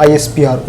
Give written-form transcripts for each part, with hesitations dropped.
ISPR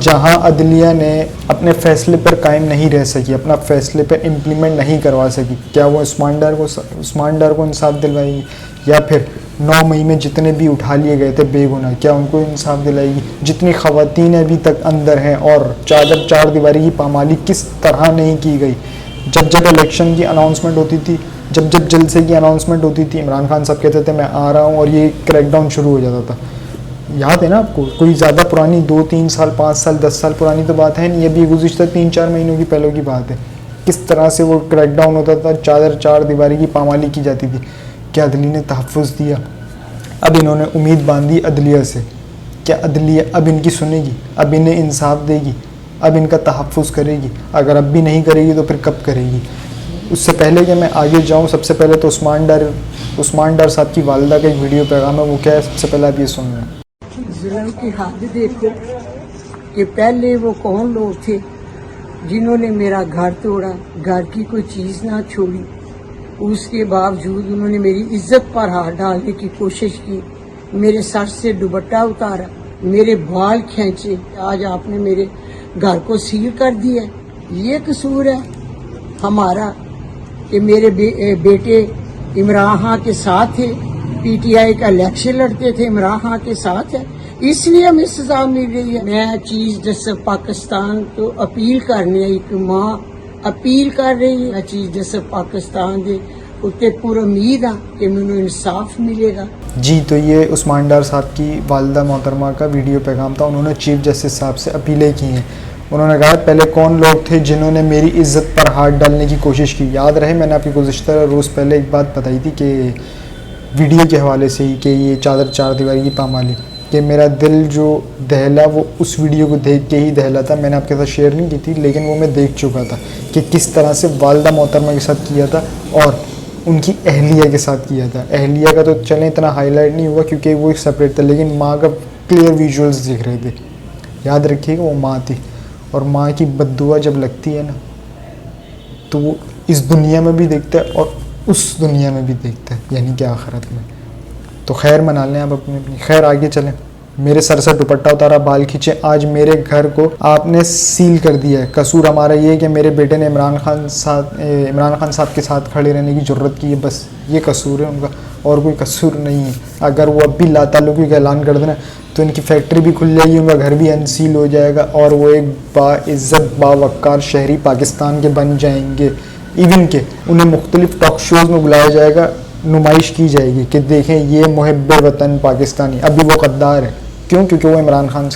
جہاں عدلیہ نے اپنے فیصلے پر قائم نہیں رہ سکی, اپنا فیصلے پر امپلیمنٹ نہیں کروا سکی, کیا وہ عثمان ڈار کو انصاف دلوائے گی؟ یا پھر 9 مئی میں جتنے بھی اٹھا لیے گئے تھے بے گناہ, کیا ان کو انصاف دلائے گی؟ جتنی خواتین ابھی تک اندر ہیں اور چار دیواری کی پامالی کس طرح نہیں کی گئی. جب الیکشن کی اناؤنسمنٹ ہوتی تھی, جب جلسے کی اناؤنسمنٹ ہوتی تھی, عمران خان صاحب کہتے تھے میں آ رہا ہوں, اور یہ کریک ڈاؤن شروع ہو جاتا تھا. یاد ہے نا آپ کو؟ کوئی زیادہ پرانی 2-3 سال 5 سال 10 سال پرانی تو بات ہے نہیں, یہ بھی گزشتہ 3-4 مہینوں کی پہلوں کی بات ہے. کس طرح سے وہ کریک ڈاؤن ہوتا تھا, چار دیواری کی پامالی کی جاتی تھی. کیا عدلیہ نے تحفظ دیا؟ اب انہوں نے امید باندھی عدلیہ سے. کیا عدلیہ اب ان کی سنے گی؟ اب انہیں انصاف دے گی؟ اب ان کا تحفظ کرے گی؟ اگر اب بھی نہیں کرے گی تو پھر کب کرے گی؟ اس سے پہلے کہ میں آگے جاؤں, سب سے پہلے تو عثمان ڈار صاحب کی والدہ کا ایک ویڈیو پیغام ہے, وہ کیا ہے سب سے پہلے آپ یہ سن لیں. ظلم کی حد دیکھو کہ پہلے وہ کون لوگ تھے جنہوں نے میرا گھر توڑا, گھر کی کوئی چیز نہ چھوڑی, اس کے باوجود انہوں نے میری عزت پر ہاتھ ڈالنے کی کوشش کی, میرے سر سے دوپٹہ اتارا, میرے بال کھینچے. آج آپ نے میرے گھر کو سیل کر دیا. یہ قصور ہے ہمارا کہ میرے بیٹے عمران خان کے ساتھ تھے, پی ٹی آئی کا الیکشن لڑتے تھے, عمران خان کے ساتھ ہے, اس لیے ہمیں سزا مل رہی ہے. میں چیف جسٹس پاکستان کو اپیل کرنے, ایک ماں اپیل کر رہی ہے چیف جسٹس پاکستان دے اتنے پورا امید ہے کہ انہوں انصاف ملے گا. جی, تو یہ عثمان ڈار صاحب کی والدہ محترمہ کا ویڈیو پیغام تھا. انہوں نے چیف جسٹس صاحب سے اپیلیں کی ہیں. انہوں نے کہا پہلے کون لوگ تھے جنہوں نے میری عزت پر ہاتھ ڈالنے کی کوشش کی. یاد رہے میں نے آپ کی گزشتہ روز پہلے ایک بات بتائی تھی کہ ویڈیو کے حوالے سے ہی, کہ یہ چار دیواری کی پامالی, کہ میرا دل جو دہلا وہ اس ویڈیو کو دیکھ کے ہی دہلا تھا. میں نے آپ کے ساتھ شیئر نہیں کی تھی, لیکن وہ میں دیکھ چکا تھا کہ کس طرح سے والدہ محترمہ کے ساتھ کیا تھا اور ان کی اہلیہ کے ساتھ کیا تھا. اہلیہ کا تو چلیں اتنا ہائی لائٹ نہیں ہوا کیونکہ وہ ایک سپریٹ تھا, لیکن ماں کا کلیئر ویژولز دکھ رہے تھے. یاد رکھیے گا وہ ماں تھی, اور ماں کی بد دعا جب لگتی ہے نا تو وہ اس دنیا میں بھی دیکھتا ہے اور اس دنیا میں بھی دیکھتا ہے, یعنی کہ آخرت میں. تو خیر منا لیں آپ اپنی. خیر آگے چلیں. میرے سر سے دوپٹہ اتارا, بال کھینچے, آج میرے گھر کو آپ نے سیل کر دیا ہے. قصور ہمارا یہ ہے کہ میرے بیٹے نے عمران خان صاحب کے ساتھ کھڑے رہنے کی ضرورت کی ہے, بس یہ قصور ہے ان کا, اور کوئی قصور نہیں ہے. اگر وہ اب بھی لا تعلقی کا اعلان کر دینا تو ان کی فیکٹری بھی کھل جائے گی, ان کا گھر بھی انسیل ہو جائے گا, اور وہ ایک باعزت باوقار شہری پاکستان کے بن جائیں گے. ایون کہ انہیں مختلف ٹاک شوز میں بلایا جائے گا, نمائش کی جائے گی کہ دیکھیں یہ محب وطن پاکستانی. ابھی وہ غدار ہے. کیوں؟ کیونکہ وہ عمران خان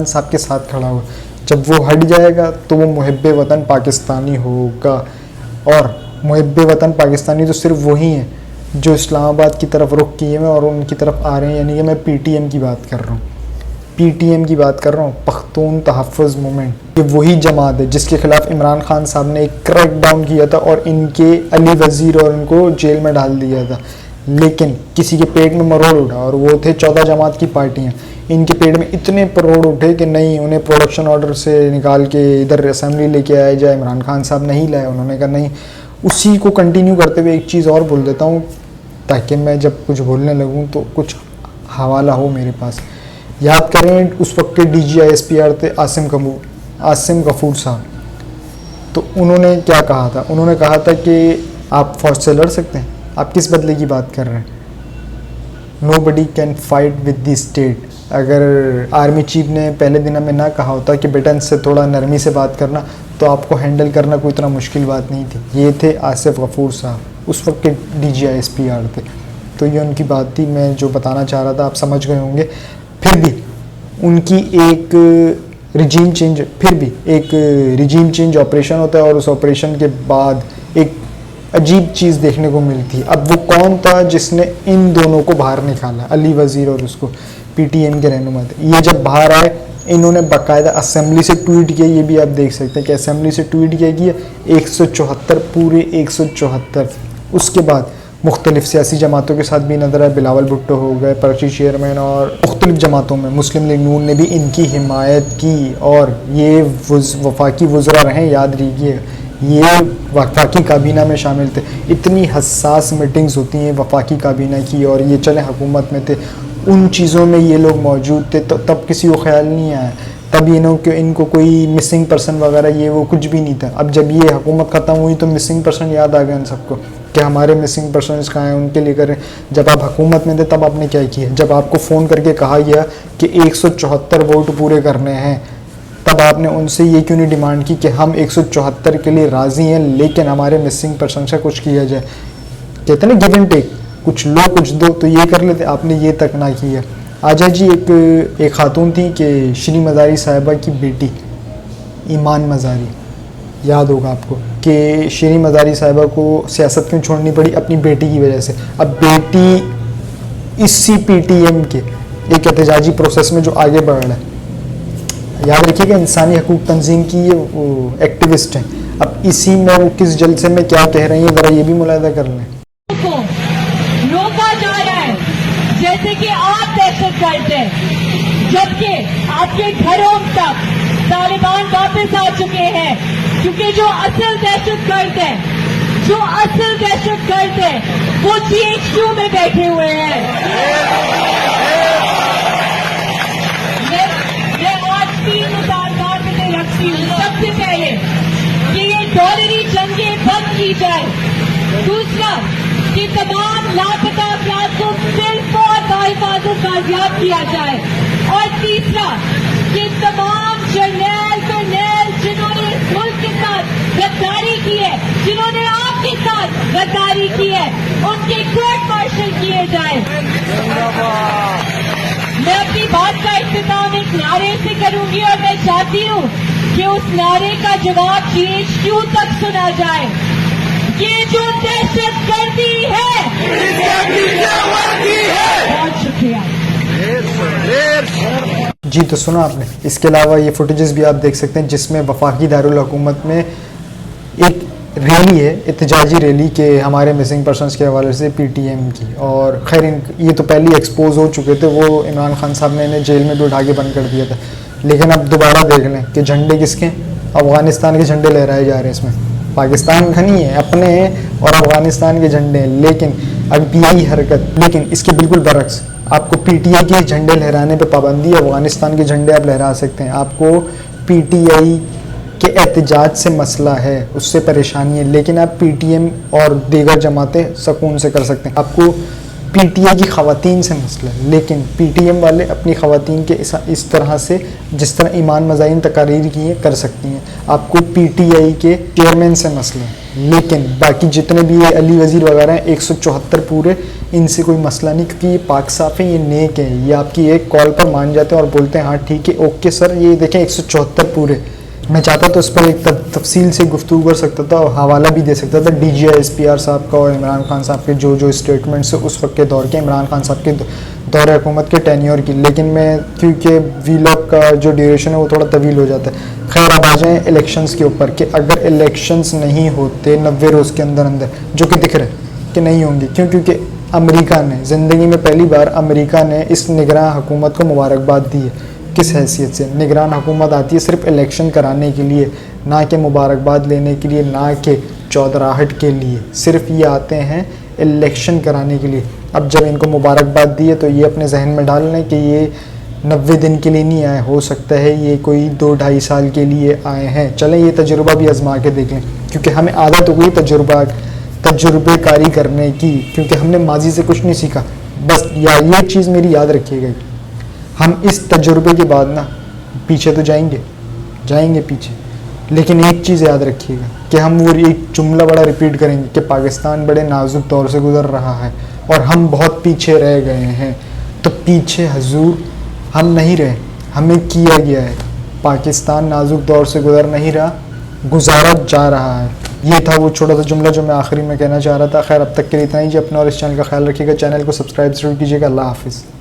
صاحب کے ساتھ کھڑا ہوا. جب وہ ہٹ جائے گا تو وہ محب وطن پاکستانی ہوگا. اور محب وطن پاکستانی تو صرف وہی ہیں جو اسلام آباد کی طرف رخ کیے ہیں اور ان کی طرف آ رہے ہیں. یعنی کہ میں پی ٹی ایم کی بات کر رہا ہوں, پختون تحفظ مومنٹ. یہ وہی جماعت ہے جس کے خلاف عمران خان صاحب نے ایک کریک ڈاؤن کیا تھا اور ان کے علی وزیر اور ان کو جیل میں ڈال دیا تھا. لیکن کسی کے پیٹ میں مروڑ اٹھا, اور وہ تھے 14 جماعت کی پارٹیاں. ان کے پیٹ میں اتنے پروڑ اٹھے کہ نہیں, انہیں پروڈکشن آرڈر سے نکال کے ادھر اسمبلی لے کے آیا جائے. عمران خان صاحب نہیں لائے. انہوں نے کہا نہیں. اسی کو کنٹینیو کرتے ہوئے ایک چیز اور بول دیتا ہوں تاکہ میں جب کچھ بولنے لگوں تو کچھ حوالہ ہو میرے پاس. یاد کریں اس وقت کے D G I S P R تھے عاصم غفور صاحب. تو انہوں نے کیا کہا تھا؟ انہوں نے کہا تھا کہ آپ فوج سے لڑ سکتے ہیں. آپ کس بدلے کی بات کر رہے ہیں؟ Nobody can fight with the state. اگر آرمی چیف نے پہلے دن میں نہ کہا ہوتا کہ بیٹا ان سے تھوڑا نرمی سے بات کرنا, تو آپ کو ہینڈل کرنا کوئی اتنا مشکل بات نہیں تھی. یہ تھے آصف غفور صاحب, اس وقت کے D G I S P R تھے. تو یہ ان کی بات تھی, میں جو بتانا چاہ رہا تھا آپ سمجھ گئے ہوں گے. پھر بھی ان کی ایک ریجیم چینج آپریشن ہوتا ہے, اور اس آپریشن کے بعد ایک عجیب چیز دیکھنے کو ملتی ہے. اب وہ کون تھا جس نے ان دونوں کو باہر نکالا؟ علی وزیر اور اس کو پی ٹی ایم کے رہنما تھے. یہ جب باہر آئے انہوں نے باقاعدہ اسمبلی سے ٹویٹ کیا. یہ بھی آپ دیکھ سکتے ہیں کہ اسمبلی سے ٹویٹ کیا 174 پورے 174. اس کے بعد مختلف سیاسی جماعتوں کے ساتھ بھی نظر آئے. بلاول بھٹو ہو گئے پرچی چیئرمین, اور مختلف جماعتوں میں مسلم لیگ نون نے بھی ان کی حمایت کی. اور یہ وفاقی وزراء رہیں, یاد رکھیے یہ وفاقی کابینہ میں شامل تھے. اتنی حساس میٹنگز ہوتی ہیں وفاقی کابینہ کی, اور یہ چلے حکومت میں تھے. ان چیزوں میں یہ لوگ موجود تھے تو تب کسی کو خیال نہیں آیا، تب ان کو کوئی مسنگ پرسن وغیرہ یہ وہ کچھ بھی نہیں تھا. اب جب یہ حکومت ختم ہوئی تو مسنگ پرسن یاد آ گئے ان سب کو کہ ہمارے مسنگ پرسنز کہاں ہیں، ان کے لیے کریں. جب آپ حکومت میں تھے تب آپ نے کیا کیا؟ جب آپ کو فون کر کے کہا گیا کہ 174 ووٹ پورے کرنے ہیں، تب آپ نے ان سے یہ کیوں نہیں ڈیمانڈ کی کہ ہم 174 کے لیے راضی ہیں لیکن ہمارے مسنگ پرسن سے کچھ کیا جائے؟ کہتے ہیں نا گیو اینڈ ٹیک، کچھ لو کچھ دو، تو یہ کر لیتے. آپ نے یہ تک نہ کیا. آجا جی ایک خاتون تھی کہ شری مزاری صاحبہ کی بیٹی ایمان مزاری، یاد ہوگا آپ کو کہ شری مزاری صاحبہ کو سیاست کیوں چھوڑنی پڑی؟ اپنی بیٹی کی وجہ سے. اب بیٹی اسی پی ٹی ایم کے ایک احتجاجی پروسیس میں جو آگے بڑھ رہا ہے، یاد رکھیے گا انسانی حقوق تنظیم کی یہ وہ ایکٹیوسٹ ہیں. اب اسی میں وہ کس جلسے میں کیا کہہ رہی ہیں ذرا یہ بھی ملاحظہ کر لیں. روکا جا رہا ہے جیسے کہ آپ دہشت گرد ہیں، جبکہ آپ کے گھروں تک طالبان واپس آ چکے ہیں، کیونکہ جو اصل دہشت گرد ہے وہ GHQ میں بیٹھے ہوئے ہیں. میں آج 3 مطالبات میں رکھتی ہوں. سب سے پہلے کہ یہ ڈالری جنگیں بند کی جائے. دوسرا کہ تمام لاپتہ افراد کو صرف اور باحفاظت بازیاب کیا جائے. اور تیسرا کہ تمام جرنیل کرنیل جنہوں نے اس ملک کے ساتھ غداری کی ہے، جنہوں نے آپ کے ساتھ غداری کی ہے، ان کے کورٹ مارشل کیے جائیں. میں اپنی بات کا اختتام ایک نعرے سے کروں گی اور میں چاہتی ہوں کہ اس نعرے کا جواب GHQ تک سنا جائے. یہ جو دہشت گردی ہے، بہت شکریہ. جی تو سنا آپ نے. اس کے علاوہ یہ فوٹیجز بھی آپ دیکھ سکتے ہیں جس میں وفاقی دارالحکومت میں ایک ریلی ہے، احتجاجی ریلی کہ ہمارے مسنگ پرسنز کے حوالے سے پی ٹی ایم کی. اور خیر یہ تو پہلے ایکسپوز ہو چکے تھے، وہ عمران خان صاحب نے انہیں جیل میں بھی اٹھا کے بند کر دیا تھا. لیکن اب دوبارہ دیکھ لیں کہ جھنڈے کس کے ہیں؟ افغانستان کے جھنڈے لہرائے جا رہے ہیں. اس میں پاکستان کا نہیں ہے، اپنے ہیں اور افغانستان کے جھنڈے ہیں. لیکن اب یہی حرکت، لیکن اس کے بالکل برعکس، آپ کو پی ٹی آئی کے جھنڈے لہرانے پہ پابندی ہے، افغانستان کے جھنڈے آپ لہرا سکتے ہیں. آپ کو پی ٹی آئی کے احتجاج سے مسئلہ ہے، اس سے پریشانی ہے، لیکن آپ پی ٹی ایم اور دیگر جماعتیں سکون سے کر سکتے ہیں. آپ کو پی ٹی آئی کی خواتین سے مسئلہ ہے، لیکن پی ٹی ایم والے اپنی خواتین کے اس طرح سے جس طرح ایمان مزاحین تقاریر کی ہیں کر سکتی ہیں. آپ کو پی ٹی آئی کے چیئرمین سے مسئلہ ہے، لیکن باقی جتنے بھی یہ علی وزیر وغیرہ ہیں 174 پورے، ان سے کوئی مسئلہ نہیں، کیونکہ یہ پاک صاف ہیں، یہ نیک ہیں. یہ آپ کی ایک کال پر مان جاتے ہیں اور بولتے ہیں ہاں ٹھیک ہے اوکے سر. یہ دیکھیں 174 پورے. میں چاہتا تو اس پر ایک تفصیل سے گفتگو کر سکتا تھا اور حوالہ بھی دے سکتا تھا D G I S P R صاحب کا اور عمران خان صاحب کے جو اسٹیٹمنٹس اس وقت کے دور کے، عمران خان صاحب کے دور حکومت کے ٹینیور کی. لیکن میں کیونکہ وی لاگ کا جو ڈیوریشن ہے وہ تھوڑا طویل ہو جاتا ہے. خیر اب آ جائیں الیکشنز کے اوپر کہ اگر الیکشنز نہیں ہوتے 90 روز کے اندر جو کہ دکھ رہے کہ نہیں ہوں گے، کیونکہ امریکہ نے زندگی میں پہلی بار امریکہ نے اس نگراں حکومت کو مبارکباد دی ہے. کس حیثیت سے؟ نگران حکومت آتی ہے صرف الیکشن کرانے کے لیے، نہ کہ مبارکباد لینے کے لیے، نہ کہ چودراہٹ کے لیے. صرف یہ آتے ہیں الیکشن کرانے کے لیے. اب جب ان کو مبارکباد دی ہے تو یہ اپنے ذہن میں ڈال لیں کہ یہ 90 دن کے لیے نہیں آئے، ہو سکتا ہے یہ کوئی 2-2.5 سال کے لیے آئے ہیں. چلیں یہ تجربہ بھی آزما کے دیکھ لیں، کیونکہ ہمیں عادت ہو گئی تجربے کاری کرنے کی، کیونکہ ہم نے ماضی سے کچھ نہیں سیکھا. بس یہ چیز میری یاد رکھیے گا، ہم اس تجربے کے بعد نا پیچھے تو جائیں گے پیچھے، لیکن ایک چیز یاد رکھیے گا کہ ہم وہ ایک جملہ بڑا ریپیٹ کریں گے کہ پاکستان بڑے نازک دور سے گزر رہا ہے اور ہم بہت پیچھے رہ گئے ہیں. تو پیچھے حضور ہم نہیں رہے، ہمیں کیا گیا ہے. پاکستان نازک دور سے گزر نہیں رہا، گزارا جا رہا ہے. یہ تھا وہ چھوٹا سا جملہ جو میں آخری میں کہنا چاہ رہا تھا. خیر اب تک کے لیے اتنا ہی جی. اپنا اور اس چینل کا خیال رکھیے گا. چینل کو سبسکرائب ضرور کیجیے گا. اللہ حافظ.